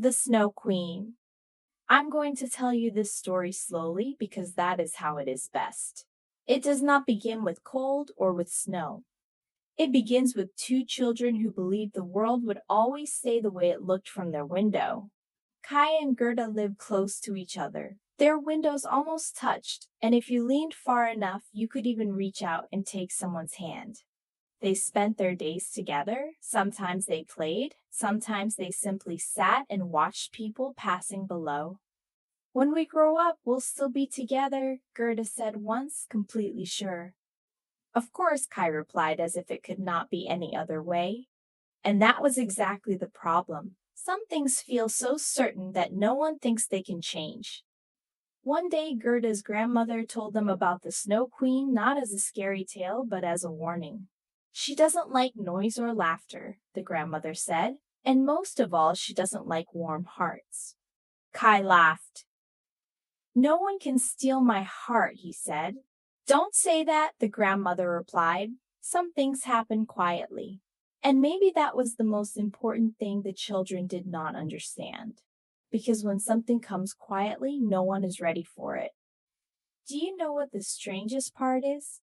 The Snow Queen. I'm going to tell you this story slowly because that is how it is best. It does not begin with cold or with snow. It begins with two children who believed the world would always stay the way it looked from their window. Kai and Gerda lived close to each other. Their windows almost touched, and if you leaned far enough, you could even reach out and take someone's hand. They spent their days together. Sometimes they played, sometimes they simply sat and watched people passing below. When we grow up, we'll still be together, Gerda said once, completely sure. Of course, Kai replied as if it could not be any other way. And that was exactly the problem. Some things feel so certain that no one thinks they can change. One day, Gerda's grandmother told them about the Snow Queen not as a scary tale, but as a warning. She doesn't like noise or laughter, the grandmother said, and most of all, she doesn't like warm hearts. Kai laughed. No one can steal my heart, he said. Don't say that, the grandmother replied. Some things happen quietly. And maybe that was the most important thing the children did not understand. Because when something comes quietly, no one is ready for it. Do you know what the strangest part is?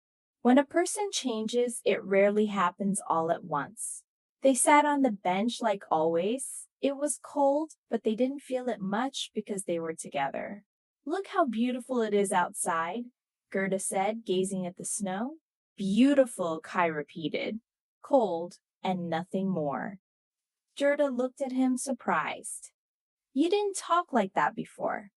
When a person changes, it rarely happens all at once. They sat on the bench like always. It was cold, but they didn't feel it much because they were together. Look how beautiful it is outside, Gerda said, gazing at the snow. Beautiful, Kai repeated. Cold, and nothing more. Gerda looked at him surprised. You didn't talk like that before.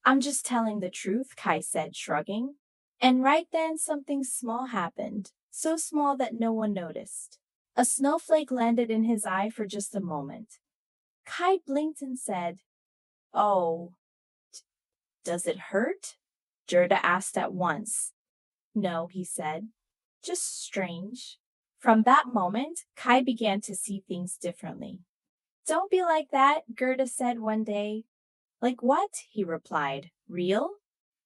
I'm just telling the truth, Kai said, shrugging. And right then something small happened, so small that no one noticed. A snowflake landed in his eye for just a moment. Kai blinked and said, Oh, does it hurt? Gerda asked at once. No, he said, just strange. From that moment, Kai began to see things differently. Don't be like that, Gerda said one day. Like what? He replied. Real?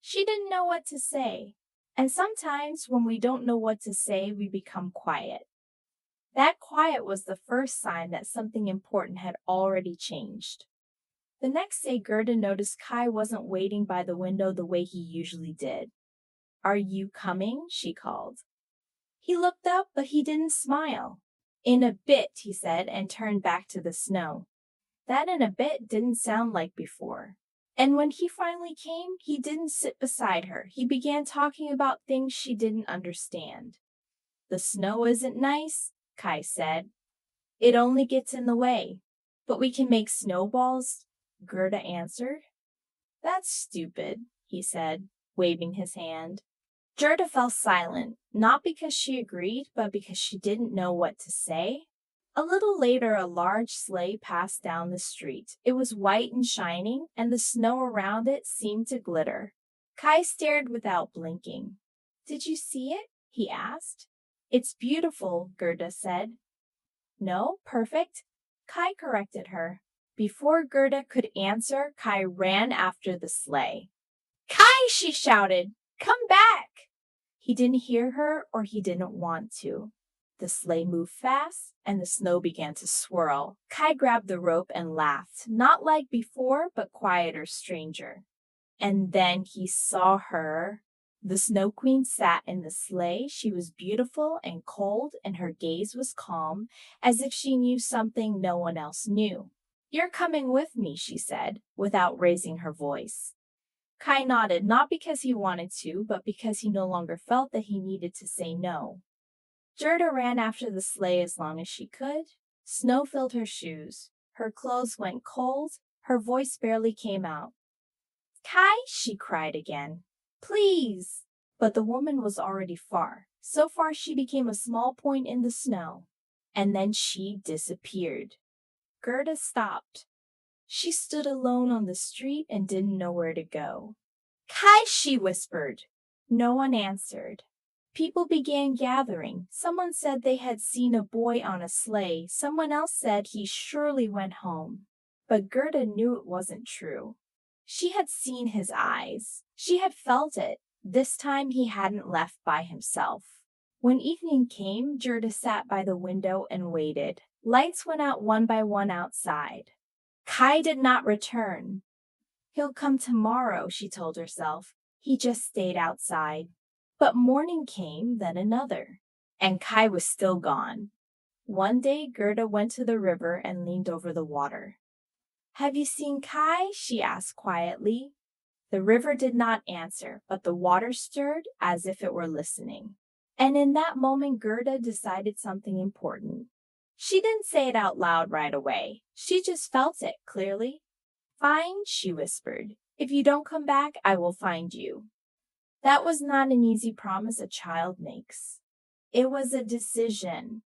She didn't know what to say. And sometimes when we don't know what to say, we become quiet. That quiet was the first sign that something important had already changed. The next day, Gerda noticed Kai wasn't waiting by the window the way he usually did. Are you coming? She called. He looked up, but he didn't smile. In a bit, he said, and turned back to the snow. That in a bit didn't sound like before. And when he finally came, he didn't sit beside her. He began talking about things she didn't understand. The snow isn't nice, Kai said. It only gets in the way. But we can make snowballs, Gerda answered. That's stupid, he said, waving his hand. Gerda fell silent, not because she agreed, but because she didn't know what to say. A little later, a large sleigh passed down the street. It was white and shining, and the snow around it seemed to glitter. Kai stared without blinking. Did you see it? He asked. It's beautiful, Gerda said. No, perfect. Kai corrected her. Before Gerda could answer, Kai ran after the sleigh. Kai, she shouted, come back! He didn't hear her, or he didn't want to. The sleigh moved fast, and the snow began to swirl. Kai grabbed the rope and laughed, not like before, but quieter, stranger. And then he saw her. The Snow Queen sat in the sleigh. She was beautiful and cold, and her gaze was calm, as if she knew something no one else knew. You're coming with me, she said, without raising her voice. Kai nodded, not because he wanted to, but because he no longer felt that he needed to say no. Gerda ran after the sleigh as long as she could. Snow filled her shoes. Her clothes went cold. Her voice barely came out. Kai, she cried again. Please! But the woman was already far. So far she became a small point in the snow. And then she disappeared. Gerda stopped. She stood alone on the street and didn't know where to go. Kai, she whispered. No one answered. People began gathering. Someone said they had seen a boy on a sleigh. Someone else said he surely went home. But Gerda knew it wasn't true. She had seen his eyes. She had felt it. This time he hadn't left by himself. When evening came, Gerda sat by the window and waited. Lights went out one by one outside. Kai did not return. He'll come tomorrow, she told herself. He just stayed outside. But morning came, then another, and Kai was still gone. One day, Gerda went to the river and leaned over the water. Have you seen Kai? She asked quietly. The river did not answer, but the water stirred as if it were listening. And in that moment, Gerda decided something important. She didn't say it out loud right away. She just felt it clearly. Fine, she whispered. If you don't come back, I will find you. That was not an easy promise a child makes. It was a decision.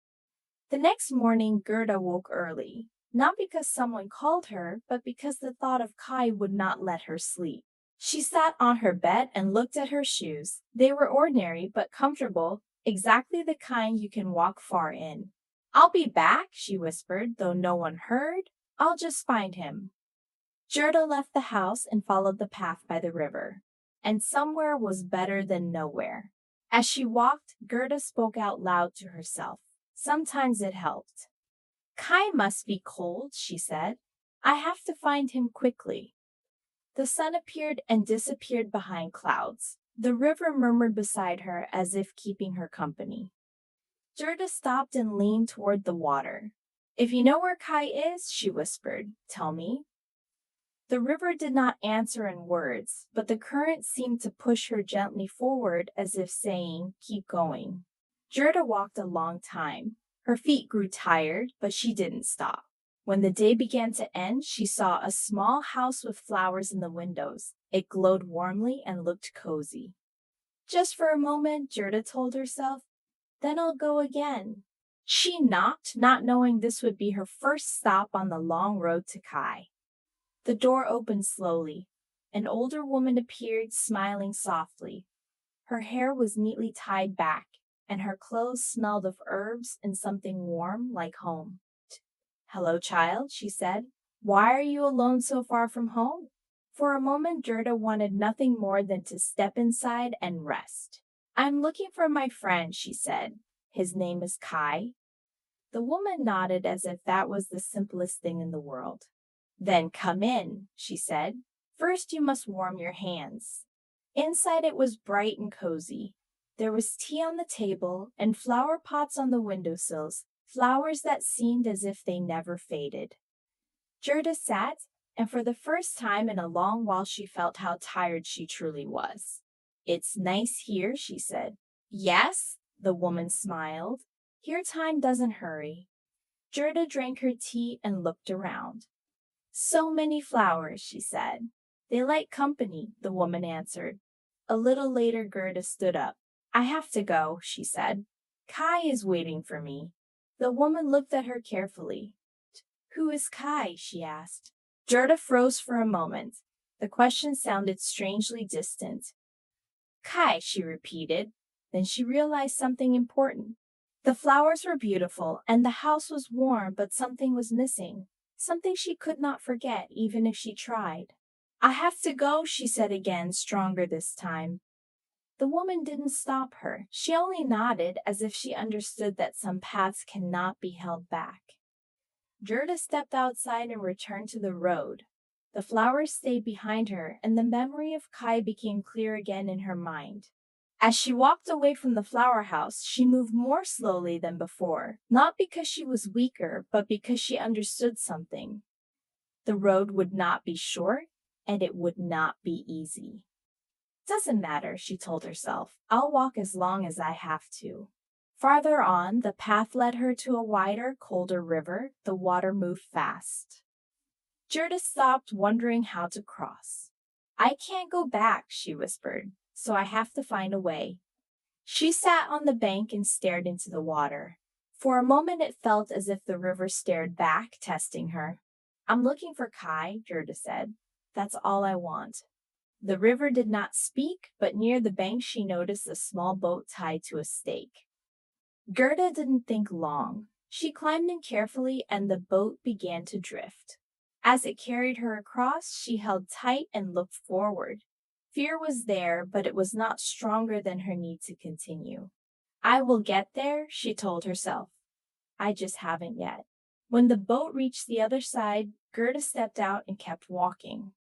The next morning, Gerda woke early, not because someone called her, but because the thought of Kai would not let her sleep. She sat on her bed and looked at her shoes. They were ordinary but comfortable, exactly the kind you can walk far in. I'll be back, she whispered, though no one heard. I'll just find him. Gerda left the house and followed the path by the river. And somewhere was better than nowhere. As she walked, Gerda spoke out loud to herself. Sometimes it helped. Kai must be cold, she said. I have to find him quickly. The sun appeared and disappeared behind clouds. The river murmured beside her as if keeping her company. Gerda stopped and leaned toward the water. If you know where Kai is, she whispered, tell me. The river did not answer in words, but the current seemed to push her gently forward as if saying, keep going. Gerda walked a long time. Her feet grew tired, but she didn't stop. When the day began to end, she saw a small house with flowers in the windows. It glowed warmly and looked cozy. Just for a moment, Gerda told herself, then I'll go again. She knocked, not knowing this would be her first stop on the long road to Kai. The door opened slowly. An older woman appeared, smiling softly. Her hair was neatly tied back, and her clothes smelled of herbs and something warm like home. Hello, child, she said. Why are you alone so far from home? For a moment, Gerda wanted nothing more than to step inside and rest. I'm looking for my friend, she said. His name is Kai. The woman nodded as if that was the simplest thing in the world. Then come in, she said. First you must warm your hands. Inside it was bright and cozy. There was tea on the table and flower pots on the windowsills, flowers that seemed as if they never faded. Gerda sat, and for the first time in a long while she felt how tired she truly was. It's nice here, she said. Yes, the woman smiled. Here time doesn't hurry. Gerda drank her tea and looked around. So many flowers, she said. They like company, the woman answered. A little later, Gerda stood up. I have to go, she said. Kai is waiting for me. The woman looked at her carefully. Who is Kai? She asked. Gerda froze for a moment. The question sounded strangely distant. Kai, she repeated. Then she realized something important. The flowers were beautiful, and the house was warm, but something was missing. Something she could not forget, even if she tried. I have to go, she said again, stronger this time. The woman didn't stop her. She only nodded as if she understood that some paths cannot be held back. Gerda stepped outside and returned to the road. The flowers stayed behind her, and the memory of Kai became clear again in her mind. As she walked away from the flower house, she moved more slowly than before, not because she was weaker, but because she understood something. The road would not be short, and it would not be easy. Doesn't matter, she told herself. I'll walk as long as I have to. Farther on, the path led her to a wider, colder river. The water moved fast. Gerda stopped, wondering how to cross. I can't go back, she whispered, so I have to find a way. She sat on the bank and stared into the water. For a moment it felt as if the river stared back, testing her. I'm looking for Kai, Gerda said. That's all I want. The river did not speak, but near the bank she noticed a small boat tied to a stake. Gerda didn't think long. She climbed in carefully and the boat began to drift. As it carried her across, she held tight and looked forward. Fear was there, but it was not stronger than her need to continue. I will get there, she told herself. I just haven't yet. When the boat reached the other side, Gerda stepped out and kept walking.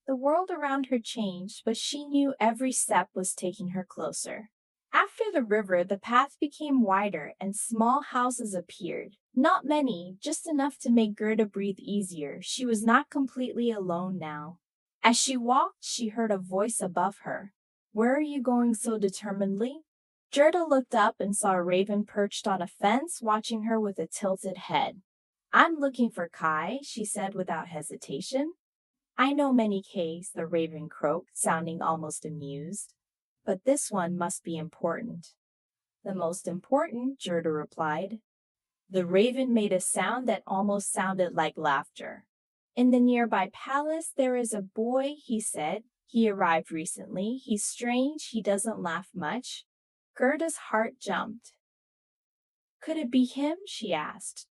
The world around her changed, but she knew every step was taking her closer. After the river, the path became wider and small houses appeared. Not many, just enough to make Gerda breathe easier. She was not completely alone now. As she walked, she heard a voice above her. "Where are you going so determinedly?" Gerda looked up and saw a raven perched on a fence, watching her with a tilted head. "I'm looking for Kai," she said without hesitation. "I know many Ks," the raven croaked, sounding almost amused. "But this one must be important." "The most important," Gerda replied. The raven made a sound that almost sounded like laughter. "In the nearby palace there is a boy," he said. "He arrived recently. He's strange. He doesn't laugh much." Gerda's heart jumped. "Could it be him?" she asked.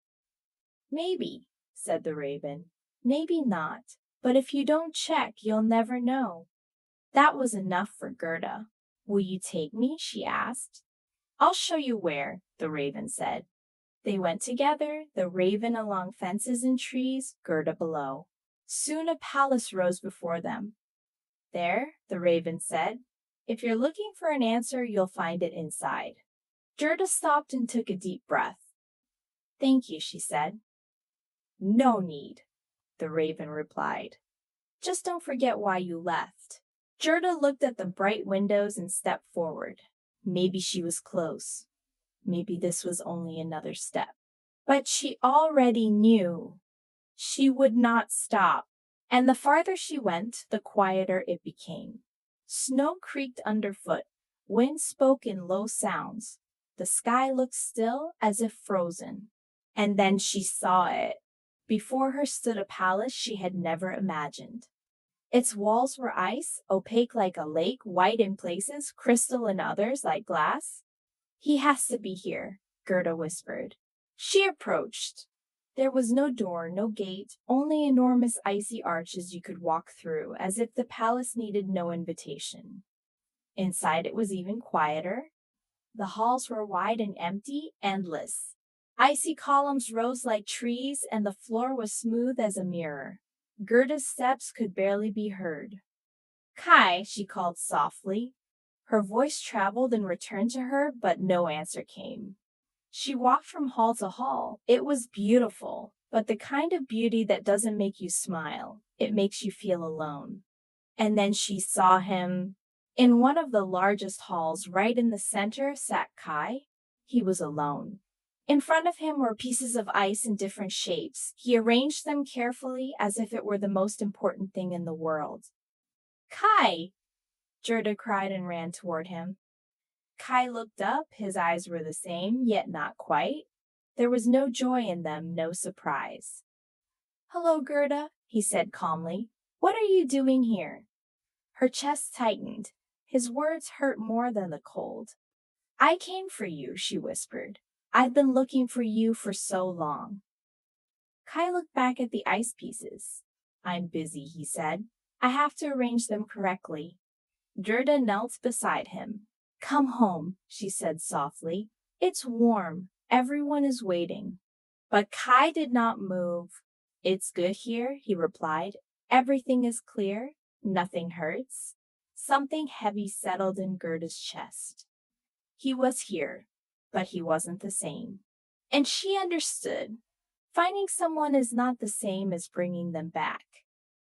"Maybe," said the raven. "Maybe not. But if you don't check, you'll never know." That was enough for Gerda. "Will you take me?" she asked. "I'll show you where," the raven said. They went together, the raven along fences and trees, Gerda below. Soon a palace rose before them. "There," the raven said. "If you're looking for an answer, you'll find it inside." Gerda stopped and took a deep breath. "Thank you," she said. "No need," the raven replied. "Just don't forget why you left." Gerda looked at the bright windows and stepped forward. Maybe she was close. Maybe this was only another step. But she already knew. She would not stop. And the farther she went, the quieter it became. Snow creaked underfoot. Wind spoke in low sounds. The sky looked still, as if frozen. And then she saw it. Before her stood a palace she had never imagined. Its walls were ice, opaque like a lake, white in places, crystal in others like glass. "He has to be here," Gerda whispered. She approached. There was no door, no gate, only enormous icy arches you could walk through, as if the palace needed no invitation. Inside it was even quieter. The halls were wide and empty, endless. Icy columns rose like trees, and the floor was smooth as a mirror. Gerda's steps could barely be heard. "Kai," she called softly. Her voice traveled and returned to her, but no answer came. She walked from hall to hall. It was beautiful, but the kind of beauty that doesn't make you smile. It makes you feel alone. And then she saw him. In one of the largest halls, right in the center, sat Kai. He was alone. In front of him were pieces of ice in different shapes. He arranged them carefully as if it were the most important thing in the world. "Kai!" Gerda cried and ran toward him. Kai looked up. His eyes were the same, yet not quite. There was no joy in them, no surprise. "Hello, Gerda," he said calmly. "What are you doing here?" Her chest tightened. His words hurt more than the cold. "I came for you," she whispered. "I've been looking for you for so long." Kai looked back at the ice pieces. "I'm busy," he said. "I have to arrange them correctly." Gerda knelt beside him. "Come home," she said softly. "It's warm. Everyone is waiting." But Kai did not move. "It's good here," he replied. "Everything is clear. Nothing hurts." Something heavy settled in Gerda's chest. He was here, but he wasn't the same. And she understood. Finding someone is not the same as bringing them back.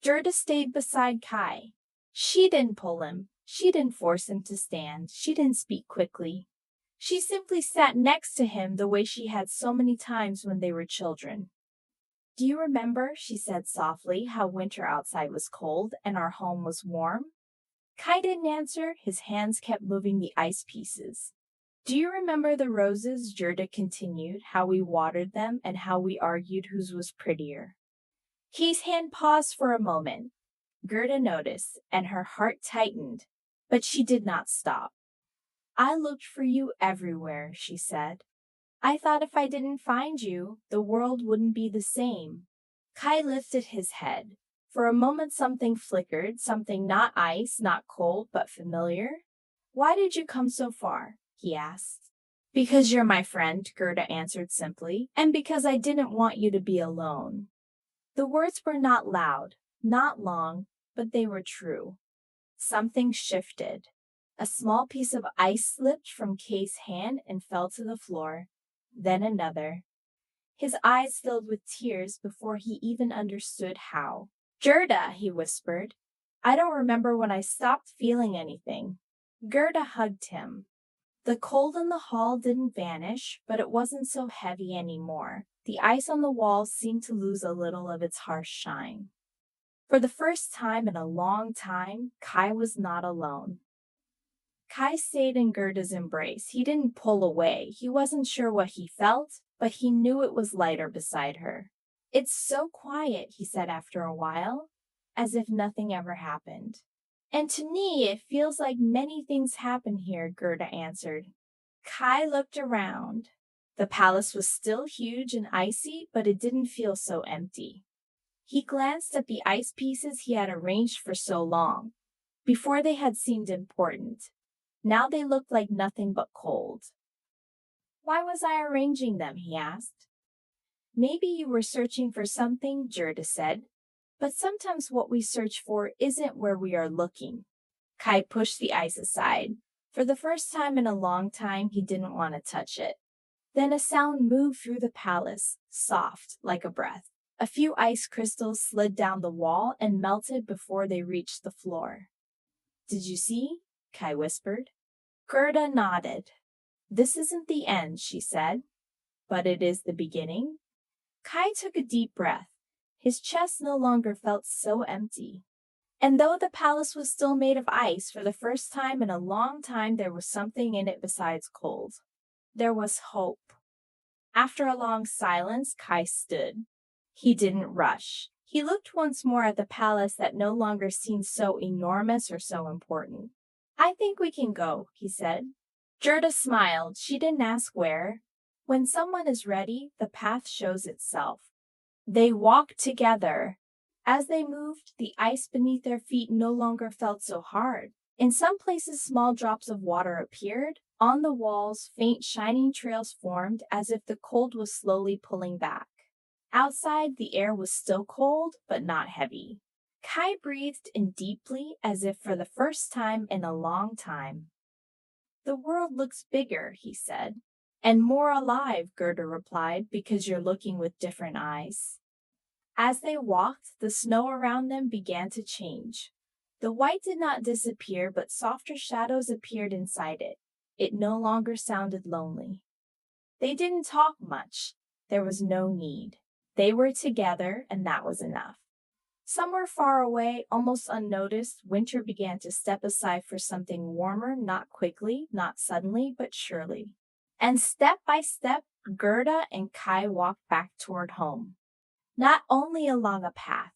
Gerda stayed beside Kai. She didn't pull him. She didn't force him to stand. She didn't speak quickly. She simply sat next to him the way she had so many times when they were children. "Do you remember," she said softly, "how winter outside was cold and our home was warm?" Kai didn't answer. His hands kept moving the ice pieces. "Do you remember the roses?" Gerda continued, "how we watered them and how we argued whose was prettier?" Kai's hand paused for a moment. Gerda noticed, and her heart tightened, but she did not stop. "I looked for you everywhere," she said. "I thought if I didn't find you, the world wouldn't be the same." Kai lifted his head. For a moment something flickered, something not ice, not cold, but familiar. "Why did you come so far?" he asked. Because you're my friend, Gerda answered simply, and because I didn't want you to be alone. The words were not loud, not long, but they were true. Something shifted. A small piece of ice slipped from Kay's hand and fell to the floor. Then another. His eyes filled with tears before he even understood how. Gerda, he whispered. I don't remember when I stopped feeling anything. Gerda hugged him. The cold in the hall didn't vanish, but it wasn't so heavy anymore. The ice on the walls seemed to lose a little of its harsh shine. For the first time in a long time, Kai was not alone. Kai stayed in Gerda's embrace. He didn't pull away. He wasn't sure what he felt, but he knew it was lighter beside her. It's so quiet, he said after a while, as if nothing ever happened. And to me, it feels like many things happen here, Gerda answered. Kai looked around. The palace was still huge and icy, but it didn't feel so empty. He glanced at the ice pieces he had arranged for so long. Before they had seemed important. Now they looked like nothing but cold. Why was I arranging them? He asked. Maybe you were searching for something, Gerda said. But sometimes what we search for isn't where we are looking. Kai pushed the ice aside. For the first time in a long time, he didn't want to touch it. Then a sound moved through the palace, soft, like a breath. A few ice crystals slid down the wall and melted before they reached the floor. Did you see? Kai whispered. Gerda nodded. This isn't the end, she said. But it is the beginning. Kai took a deep breath. His chest no longer felt so empty. And though the palace was still made of ice, for the first time in a long time there was something in it besides cold. There was hope. After a long silence, Kai stood. He didn't rush. He looked once more at the palace that no longer seemed so enormous or so important. I think we can go, he said. Gerda smiled. She didn't ask where. When someone is ready, the path shows itself. They walked together. As they moved, the ice beneath their feet no longer felt so hard. In some places, small drops of water appeared. On the walls, faint shining trails formed as if the cold was slowly pulling back. Outside, the air was still cold, but not heavy. Kai breathed in deeply, as if for the first time in a long time. The world looks bigger, he said. And more alive, Gerda replied, because you're looking with different eyes. As they walked, the snow around them began to change. The white did not disappear, but softer shadows appeared inside it. It no longer sounded lonely. They didn't talk much. There was no need. They were together, and that was enough. Somewhere far away, almost unnoticed, winter began to step aside for something warmer, not quickly, not suddenly, but surely. And step by step, Gerda and Kai walked back toward home. Not only along a path,